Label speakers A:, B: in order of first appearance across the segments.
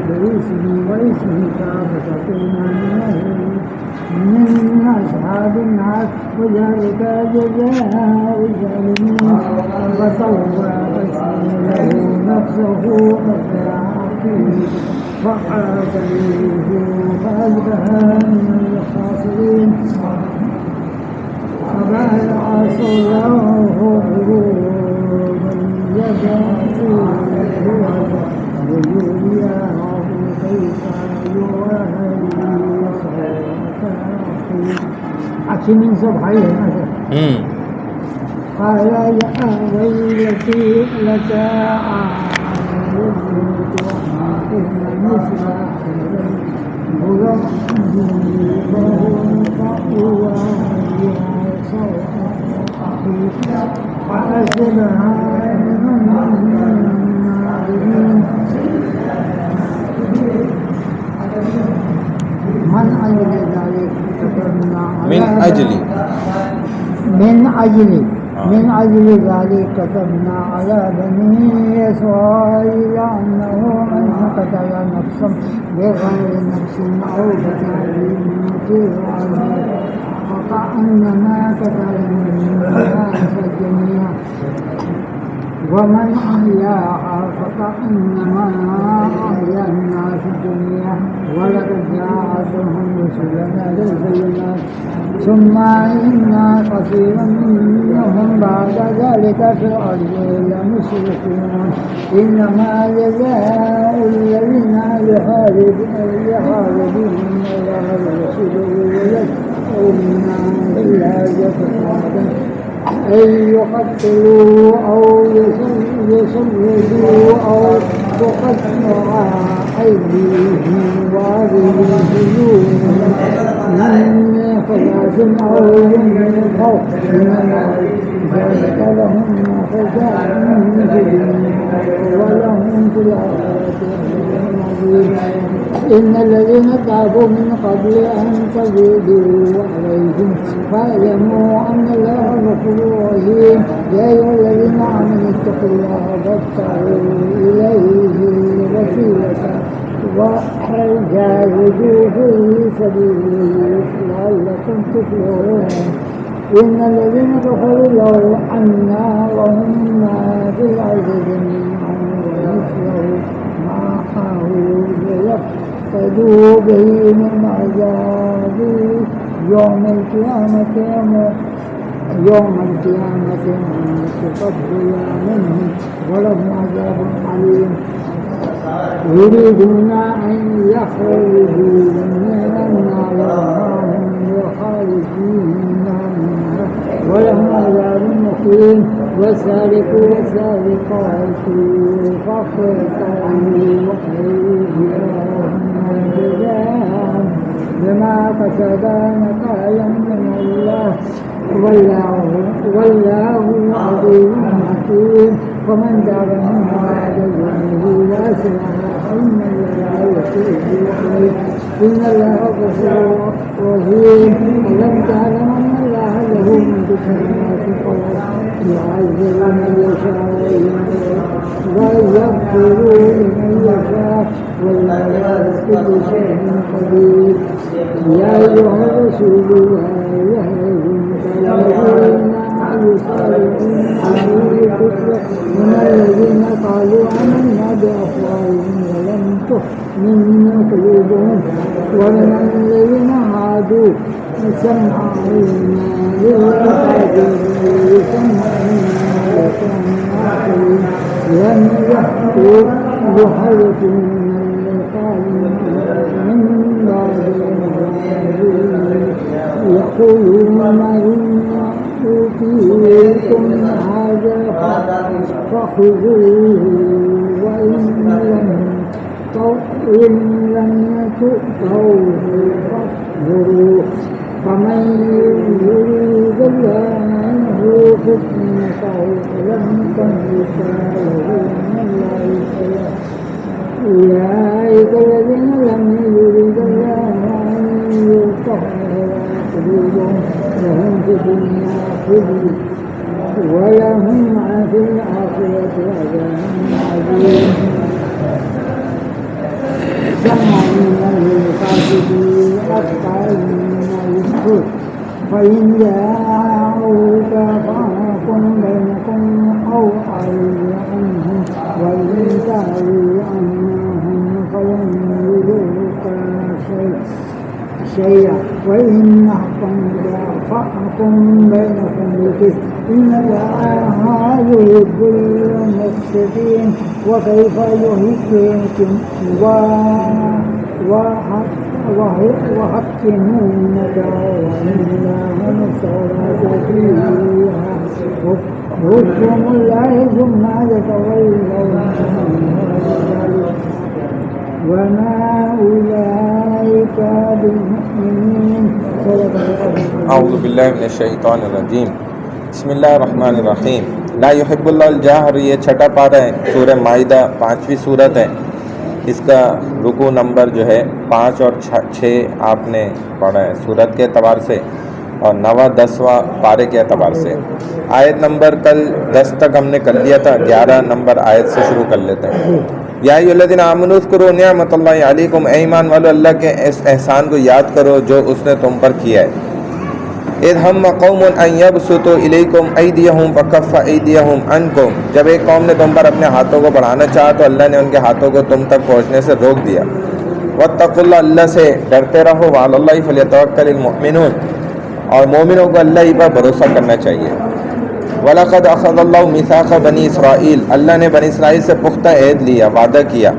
A: باسمه واسمه ففتقنا من أصحاب النار وذلك جزاء الظالمين فسوى له نفسه فاعترف فعاتبه فأصبح من الخاسرين فبايع الله غروبا يدعو ويرياه كيف يواري من صبحيه قال يا ويلتي لساعة يزيد وحاكم مثل بربي فهو فهو فأسرها من أجل ذلك من أجل ذلك كتبنا على بني إسرائيل أنه من قتل نفسا بغير نفس أو فساد فكأنما قتل الناس جميعا ومن أحياها فكأنما أحيا الناس جميعا ولقد جاءتهم رسلنا بالبينات ثم إن كثيرا منهم بعد ذلك في الأرض لمسرفون إنما جزاء الذين يحاربون الله ورسوله ويدعون إلا جهادا أن يقتلوا أو يصلبوا أو تقطع أيديهم وأرجلهم من خلاف أو من فوق ذلك لهم جزاء ولهم في الآخرة عظيم إن الذين تابوا من قبل أن تزيدوا عليهم فاعلموا أن الله غفور رحيم يا أيها الذين آمنوا اتقوا الله وابتغوا إليه الوسيلة وجاهدوا في سبيله لعلكم تفلحون إن الذين كفروا لو أن لهم ما في الأرض جميعا ومثله معه ليفتدوا به من عذاب يوم القيامة من تقبل منهم ولهم عذاب عليم يريدون أن يخرجوا من النار وهم يخرجون منها ولهم عذاب مقيم والسارق والسارقات فاقطعوا أيديهم جزاء بما كسبا نكالا من الله والله عظيم حكيم فمن تاب من بعد ظلمه وأصلح فإن الله يتوب عليه إن الله غفور رحيم ألم تعلم أن الله له ملك السماوات والأرض يعذب من يشاء ويغفر لمن يشاء والله على كل شيء قدير يا أيها الرسول يا من الذين قالوا آمنا بأفواههم ولم تؤمن قلوبهم ومن الذين هادوا سمعوا للكتاب سمعوا لم يحكوا يحرفون من بعد يقولون إن أوتيتم هذا فخذوه وإن لم تؤتوه فاصبروا فمن يريد الله أن فتنته فلن تملك له من الله شيئا أولئك الذين لم يريد الله أن يطهر قلوبهم لهم في الدنيا خزي ولهم في الآخرة عذاب عظيم سمعين للكاذبين أكثرين للسوء فإن جاءوك فاحكم بينكم أو أعرض عنهم وإن تعرض عنهم فلن يضروك شيئا وإن حكمت فاحكم بينكم بالقسط إن الله يحب المقسطين وكيف يحكمكم وحكمونك وإنهم التوراة فيها حكم الله ثم يتولون وما أولئك بالمؤمنين.
B: اعوذ باللہ من الشیطان الرجیم. بسم اللہ الرحمن الرحیم. لا یحب اللہ الجہر، یہ چھٹا پارہ ہے، سورہ مائدہ 5ویں سورت ہے. اس کا رکوع نمبر جو ہے 5 اور 6 آپ نے پڑھا ہے سورت کے اعتبار سے، اور 9واں 10واں پارے کے اعتبار سے. آیت نمبر کل 10 تک ہم نے کر لیا تھا، 11 نمبر آیت سے شروع کر لیتے ہیں. یا ایھا الذین آمنوا اذکروا نعمت اللہ علیکم، اے ایمان والو اللہ کے اس احسان کو یاد کرو جو اس نے تم پر کیا ہے. اذ ہم قوم ان یبسطوا الیکم ایدیہم فکف ایدیہم عنکم، جب ایک قوم نے تم پر اپنے ہاتھوں کو بڑھانا چاہا تو اللہ نے ان کے ہاتھوں کو تم تک پہنچنے سے روک دیا. واتقوا اللہ، اللہ سے ڈرتے رہو. وعلی اللہ فلیتوکل المؤمنون، اور مومنوں کو اللہ ہی پر بھروسہ کرنا چاہیے. وَلَقَدْ أَخَذَ اللَّهُ مِيثَاقَ بَنِي إِسْرَائِيل، اللہ نے بنی اسرائیل سے پختہ عہد لیا، وعدہ کیا،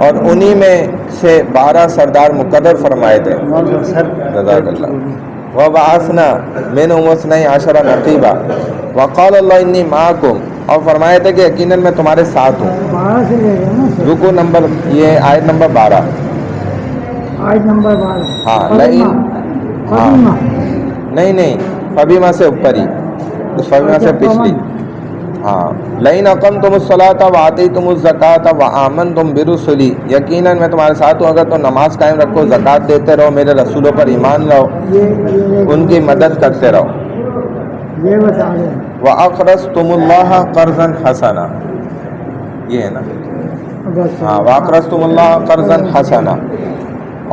B: اور انہی میں سے 12 سردار مقرر فرمائے تھے. جزاک اللہ. وَبَعَثْنَا مِنْهُمْ اثْنَيْ عَشَرَ نَقِيبًا وَقَالَ اللَّهُ إِنِّي مَعَكُمْ، اور فرمایا تھا کہ یقیناً میں تمہارے ساتھ ہوں. رکوع نمبر، یہ آیت نمبر 12.
A: آیت نمبر 12.
B: ہاں نہیں فبیما سے اوپر ہی، اس فبیما سے پچھلی. ہاں، لئن اقمتم الصلاۃ وآتیتم الزکاۃ وآمنتم برسلی، یقیناً میں تمہارے ساتھ ہوں اگر تم نماز قائم رکھو، زکوٰۃ دیتے رہو، میرے رسولوں پر ایمان لاؤ، ان کی مدد کرتے رہو. وَأَقْرَضْتُمُ اللَّهَ قَرْضًا حَسَنًا، یہ ہے نا. ہاں، وَأَقْرَضْتُمُ اللَّهَ قَرْضًا حَسَنًا،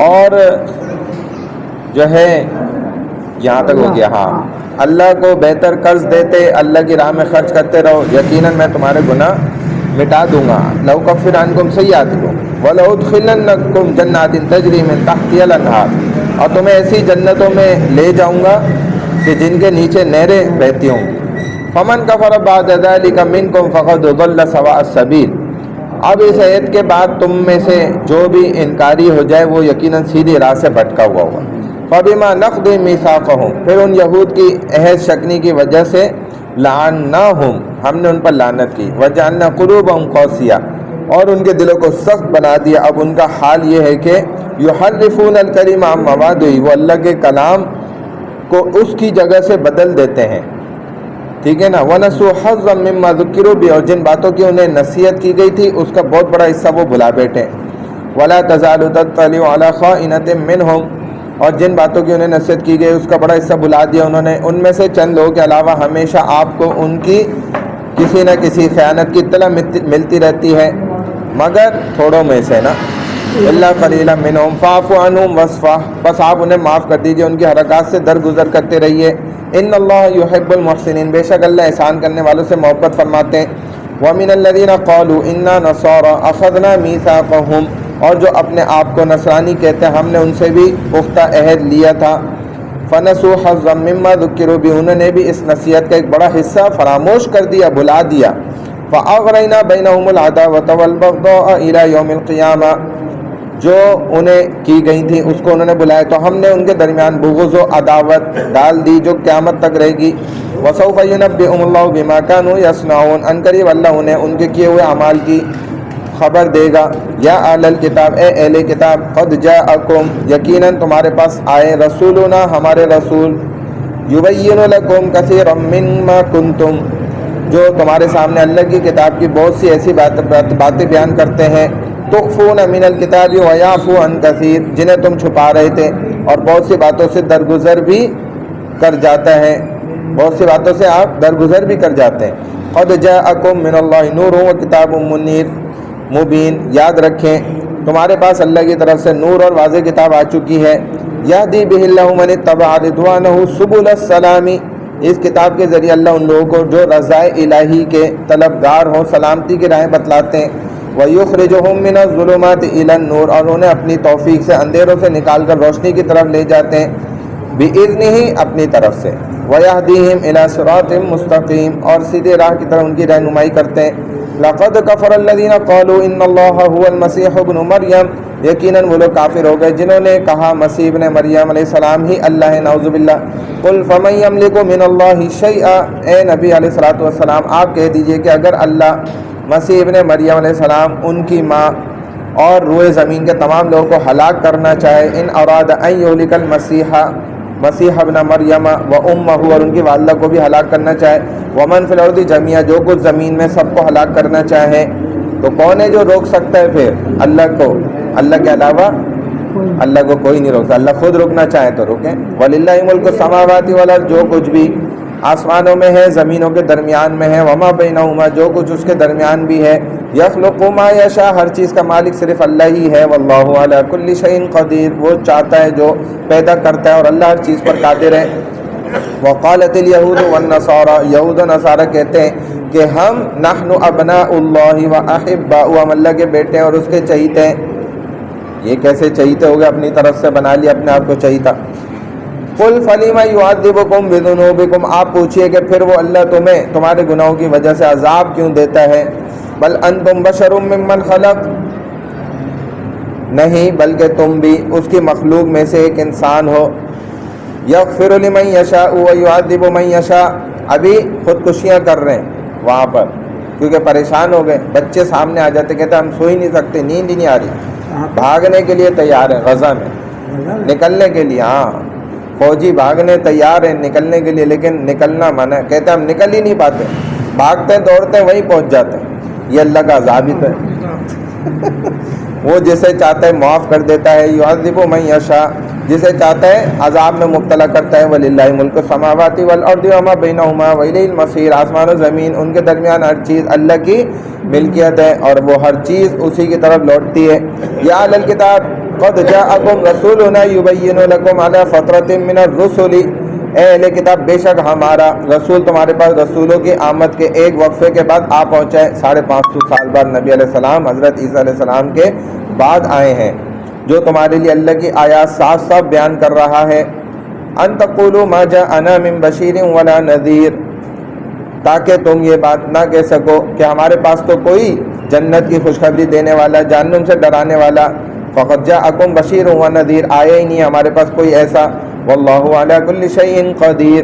B: اور جو ہے یہاں تک ہو گیا. ہاں، اللہ کو بہتر قرض دیتے، اللہ کی راہ میں خرچ کرتے رہو، یقیناً میں تمہارے گناہ مٹا دوں گا. لَأُكَفِّرَ عَنْكُمْ سَيِّئَاتِكُمْ وَلَأُدْخِلَنَّكُمْ جَنَّاتٍ تَجْرِي مِن تَحْتِهَا الْأَنْهَارُ، اور تمہیں ایسی جنتوں میں لے جاؤں گا کہ جن کے نیچے نہریں بہتی ہوں گی. فَمَنْ كَفَرَ بَعْدَ ذَلِكَ مِنْكُمْ فَقَدْ ضَلَّ سَوَاءَ السَّبِيلِ، اب اس عہد کے بعد تم میں سے جو بھی انکاری ہو جائے وہ یقیناً سیدھی راہ سے بھٹکا ہوا ہوگا. فَبِمَا نَقْضِهِم مِيثَاقَهُمْ، پھر ان یہود کی عہد شکنی کی وجہ سے لعناہم، ہم نے ان پر لعنت کی. وَجَعَلْنَا قُلُوبَهُمْ قَاسِيَةً، اور ان کے دلوں کو سخت بنا دیا. اب ان کا حال یہ ہے کہ يُحَرِّفُونَ الْكَلِمَ عَن مَّوَاضِعِهِ، وہ اللہ کے کلام کو اس کی جگہ سے بدل دیتے ہیں. ٹھیک ہے نا. وَنَسُوا حَظًّا مِّمَّا ذُكِّرُوا بِهِ، اور جن باتوں کی انہیں نصیحت کی گئی تھی اس کا بہت بڑا حصہ وہ بھلا بیٹھے. وَلَا تَزَالُ تَطَّلِعُ عَلَىٰ خَائِنَةٍ مِّنْهُمْ، اور جن باتوں کی انہیں نصیحت کی گئی اس کا بڑا حصہ بھلا دیا انہوں نے. ان میں سے چند لوگوں کے علاوہ ہمیشہ آپ کو ان کی کسی نہ کسی خیانت کی اطلاع ملتی رہتی ہے، مگر تھوڑوں میں سے نا. اللہ قلیلا منہم فاعف عنہم واصفح، بس آپ انہیں معاف کر دیجئے، ان کی حرکات سے درگزر کرتے رہیے. ان اللہ یحب المحسنین، بے شک اللہ احسان کرنے والوں سے محبت فرماتے ہیں. ومن الذین قالوا انا نصارى اخذنا میثاقهم، اور جو اپنے آپ کو نصرانی کہتے ہیں ہم نے ان سے بھی پختہ عہد لیا تھا. فنسوا حظا مما ذکروا به، انہوں نے بھی اس نصیحت کا ایک بڑا حصہ فراموش کر دیا، بھلا دیا. فاغرینا بینہم العداوۃ والبغضاء الی یوم القیامہ، جو انہیں کی گئی تھی اس کو انہوں نے بلایا تو ہم نے ان کے درمیان بغض و عداوت ڈال دی جو قیامت تک رہے گی. وسوف ینبئہم اللہ بما کانوا یصنعون، ان قریب اللہ انہیں ان کے کیے ہوئے اعمال کی خبر دے گا. یا اہل الکتاب، اے اہل کتاب، قد جاءکم، یقیناً تمہارے پاس آئے، رسولنا، ہمارے رسول، یبین لکم کثیرا مما کنتم، جو تمہارے سامنے اللہ کی کتاب کی بہت سی ایسی باتیں بیان کرتے ہیں. تخفون من الکتاب ویعفو عن کثیر، جنہیں تم چھپا رہے تھے اور بہت سی باتوں سے درگزر بھی کر جاتا ہے، بہت سی باتوں سے آپ درگزر بھی کر جاتے ہیں. قد جاءکم من اللہ نور و کتاب منیر مبین، یاد رکھیں تمہارے پاس اللہ کی طرف سے نور اور واضح کتاب آ چکی ہے. یہدی بہ اللہ من اتبع رضوانہ سبل السلام، اس کتاب کے ذریعے اللہ ان لوگوں کو جو رضائے الہی کے طلبگار ہوں سلامتی کی راہیں بتلاتے ہیں. وَيُخْرِجُهُم مِّنَ الظُّلُمَاتِ إِلَى النُّورِ، اور انہیں اپنی توفیق سے اندھیروں سے نکال کر روشنی کی طرف لے جاتے ہیں. بِإِذْنِهِ، اپنی طرف سے. وَيَهْدِيهِمْ إِلَى صِرَاطٍ مُسْتَقِيمٍ، اور سیدھے راہ کی طرف ان کی رہنمائی کرتے ہیں. لَقَدْ كَفَرَ الَّذِينَ قَالُوا إِنَّ اللَّهَ هُوَ الْمَسِيحُ ابْنُ مَرْيَمَ، یقیناً وہ لوگ کافر ہو گئے جنہوں نے کہا مسیح ابن مریم علیہ السلام ہی اللہ ہے، نعوذ باللہ. قُلْ فَمَن يَمْلِكُ مِنَ اللَّهِ شَيْئًا، اے نبی علیہ الصلوۃ والسلام آپ کہہ دیجئے کہ اگر اللہ مسیح ابن مریم علیہ السلام، ان کی ماں اور روئے زمین کے تمام لوگوں کو ہلاک کرنا چاہے، ان اراد ان یہلک مسیح ابن مریم و امہ، اور ان کی والدہ کو بھی ہلاک کرنا چاہے، ومن فی الارض جميعا، جو کچھ زمین میں سب کو ہلاک کرنا چاہے، تو کون ہے جو روک سکتا ہے پھر اللہ کو؟ اللہ کے علاوہ اللہ کو کوئی نہیں روک سکتا. اللہ خود رکنا چاہے تو روکیں. وَلِلَّهِ مُلْكُ السَّمَاوَاتِ وَالْأَرْضِ، جو کچھ بھی آسمانوں میں ہے زمینوں کے درمیان میں ہے، وما بینہما، جو کچھ اس کے درمیان بھی ہے. یخلق ما یشاء، ہر چیز کا مالک صرف اللہ ہی ہے. واللہ علی کل شیء قدیر، وہ چاہتا ہے جو پیدا کرتا ہے، اور اللہ ہر چیز پر قادر ہے. وقالت الیہود والنصارى، یہود و نصارہ کہتے ہیں کہ ہم نحن ابناء اللہ واحباؤ، ہم اللہ کے بیٹے ہیں اور اس کے چہیتے ہیں. یہ کیسے چہیتے ہو گئے؟ اپنی طرف سے بنا لیا اپنے آپ کو چہیتا. قُلْ فَلِمَ يُعَذِّبُكُمْ بِذُنُوبِكُمْ، آپ پوچھئے کہ پھر وہ اللہ تمہیں تمہارے گناہوں کی وجہ سے عذاب کیوں دیتا ہے. بل انتم بشر ممن خلق، نہیں بلکہ تم بھی اس کی مخلوق میں سے ایک انسان ہو. یغفر لمن یشاء ویعذب من یشاء، ابھی خودکشیاں کر رہے ہیں وہاں پر کیونکہ پریشان ہو گئے. بچے سامنے آ جاتے، کہتے ہم سو ہی نہیں سکتے، نیند ہی نہیں آ رہی، بھاگنے کے لیے تیار ہیں غزہ میں نکلنے کے لیے. ہاں فوجی بھاگنے تیار ہیں نکلنے کے لیے، لیکن نکلنا منع ہے. کہتے ہم نکل ہی نہیں پاتے، بھاگتے دوڑتے وہیں پہنچ جاتے ہیں. یہ اللہ کا عذاب ہی تو ہے. وہ جسے چاہتا ہے معاف کر دیتا ہے. یعذب من یشاء، جسے چاہتا ہے عذاب میں مبتلا کرتا ہے. وللہ ملک السماوات والارض وما بینہما والیہ المصیر، آسمان و زمین ان کے درمیان ہر چیز اللہ کی ملکیت ہے اور وہ ہر چیز اسی کی طرف لوٹتی ہے. یا اہل الکتاب قد جاءکم رسولنا یبین لکم علی فترۃ من الرسل، اے اہل کتاب بے شک ہمارا رسول تمہارے پاس رسولوں کی آمد کے ایک وقفے کے بعد آ پہنچا ہے. 550 سال بعد نبی علیہ السلام حضرت عیسیٰ علیہ السلام کے بعد آئے ہیں، جو تمہارے لیے اللہ کی آیات صاف صاف بیان کر رہا ہے. ان تقولوا ما جاءنا من بشیر ولا نذیر، تاکہ تم یہ بات نہ کہہ سکو کہ ہمارے پاس تو کوئی جنت کی خوشخبری دینے والا، جہنم سے ڈرانے والا. فقد جاءکم بشیر و نذیر، آیا ہی نہیں ہمارے پاس کوئی ایسا. واللہ علی کل شیء قدیر،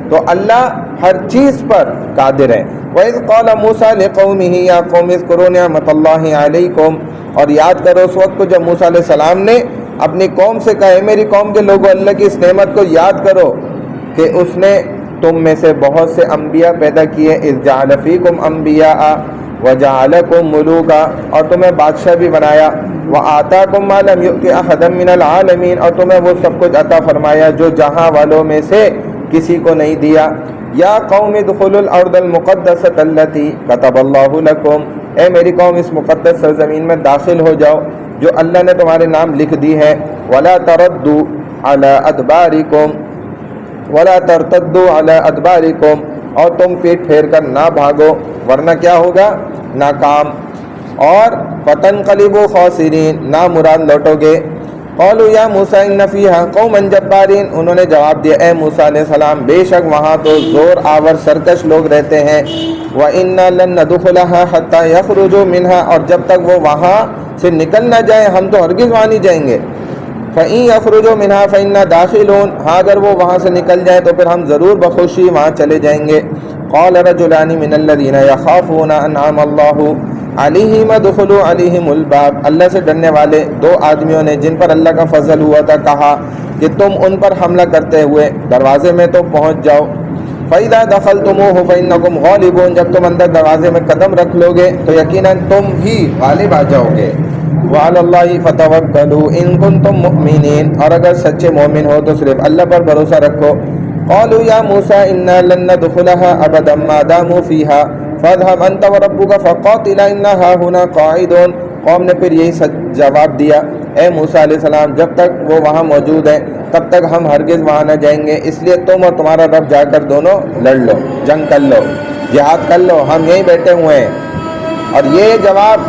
B: تو اللہ ہر چیز پر قادر ہے. وَإِذْ قَالَ مُوسَىٰ لِقَوْمِهِ يَا قَوْمِ اذْكُرُوا نِعْمَتَ اللَّهِ عَلَيْكُمْ، اور یاد کرو اس وقت کو جب موسیٰ علیہ السلام نے اپنی قوم سے کہا، میری قوم کے لوگوں اللہ کی اس نعمت کو یاد کرو کہ اس نے تم میں سے بہت سے انبیاء پیدا کیے. اذ جعل فیکم انبیاء وجعلکم ملوکا، اور تمہیں بادشاہ بھی بنایا. وآتاکم ما لم یؤت احدا من العالمین، اور تمہیں وہ سب کچھ عطا فرمایا جو جہاں والوں میں سے کسی کو نہیں دیا. یا قوم ادخلوا الارض المقدسۃ التی کتب اللہ لکم، اے میری قوم اس مقدس سرزمین میں داخل ہو جاؤ جو اللہ نے تمہارے نام لکھ دی ہے. ولا تردوا علی ادبارکم، ولا ترتدوا علی ادبارکم، اور تم پیٹ پھیر کر نہ بھاگو ورنہ کیا ہوگا؟ ناکام. اور فتنقلبوا خاسرین، نا مراد لوٹو گے. قالوا یا موسیٰ ان فیہا قوما جبارین، انہوں نے جواب دیا اے موسیٰ علیہ السلام بے شک وہاں تو زور آور سرکش لوگ رہتے ہیں. وَإِنَّا لَن نَّدْخُلَهَا حَتَّى يَخْرُجُوا مِنْهَا، اور جب تک وہ وہاں سے نکل نہ جائیں ہم تو ہرگز وہاں نہیں جائیں گے. فَإِن يَخْرُجُوا مِنْهَا فَإِنَّا دَاخِلُونَ، ہاں اگر وہ وہاں سے نکل جائیں تو پھر ہم ضرور بخوشی وہاں چلے جائیں گے. قال رجلان من الذين يخافون انعم الله علیہم ادخلوا علیہم الباب، اللہ سے ڈرنے والے دو آدمیوں نے جن پر اللہ کا فضل ہوا تھا کہا کہ تم ان پر حملہ کرتے ہوئے دروازے میں تو پہنچ جاؤ. فَإِذَا دَخَلْتُمُوهُ فَإِنَّكُمْ غَالِبُونَ، جب تم اندر دروازے میں قدم رکھ لو گے تو یقیناً تم ہی غالب آ جاؤ گے. وَعَلَى اللَّهِ فَتَوَكَّلُوا إِن كُنتُم مُؤْمِنِينَ، اور اگر سچے مومن ہو تو صرف اللہ پر بھروسہ رکھو. قالوا یا موسیٰ إِنَّا لَن نَّدْخُلَهَا أَبَدًا مَا دَامُوا فِيهَا فَاذْهَبْ أَنْتَ وَرَبُّكَ فَقَاتِلَا إِنَّا هَاهُنَا قَاعِدُونَ. قوم نے پھر یہی جواب دیا، اے موسیٰ علیہ السلام جب تک وہ وہاں موجود ہیں تب تک ہم ہرگز وہاں نہ جائیں گے، اس لیے تم اور تمہارا رب جا کر دونوں لڑ لو، جنگ کر لو، جہاد کر لو، ہم یہیں بیٹھے ہوئے ہیں۔ اور یہ جواب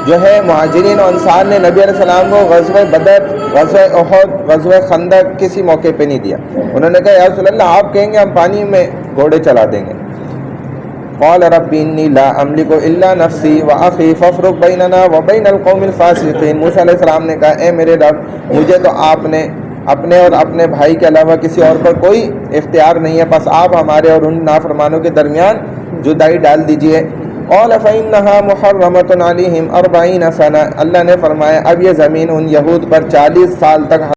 B: جو ہے مہاجرین و انصار نے نبی علیہ السلام کو غزوہ بدر، غزوہ احد، غزوہ خندق کسی موقع پہ نہیں دیا۔ انہوں نے کہا یا رسول اللہ آپ کہیں گے ہم پانی میں گھوڑے چلا دیں گے۔ قال رب انی لا املک الا نفسی واخی فافرق بیننا وبین القوم الفاسقین۔ موسیٰ علیہ السلام نے کہا اے میرے رب مجھے تو آپ نے اپنے اور اپنے بھائی کے علاوہ کسی اور پر کوئی اختیار نہیں ہے، بس آپ ہمارے اور ان نافرمانوں کے درمیان جدائی ڈال دیجئے۔ قال فإنها محرمة علیہم 40 سنہ۔ اللہ نے فرمایا اب یہ زمین ان یہود پر 40 سال تک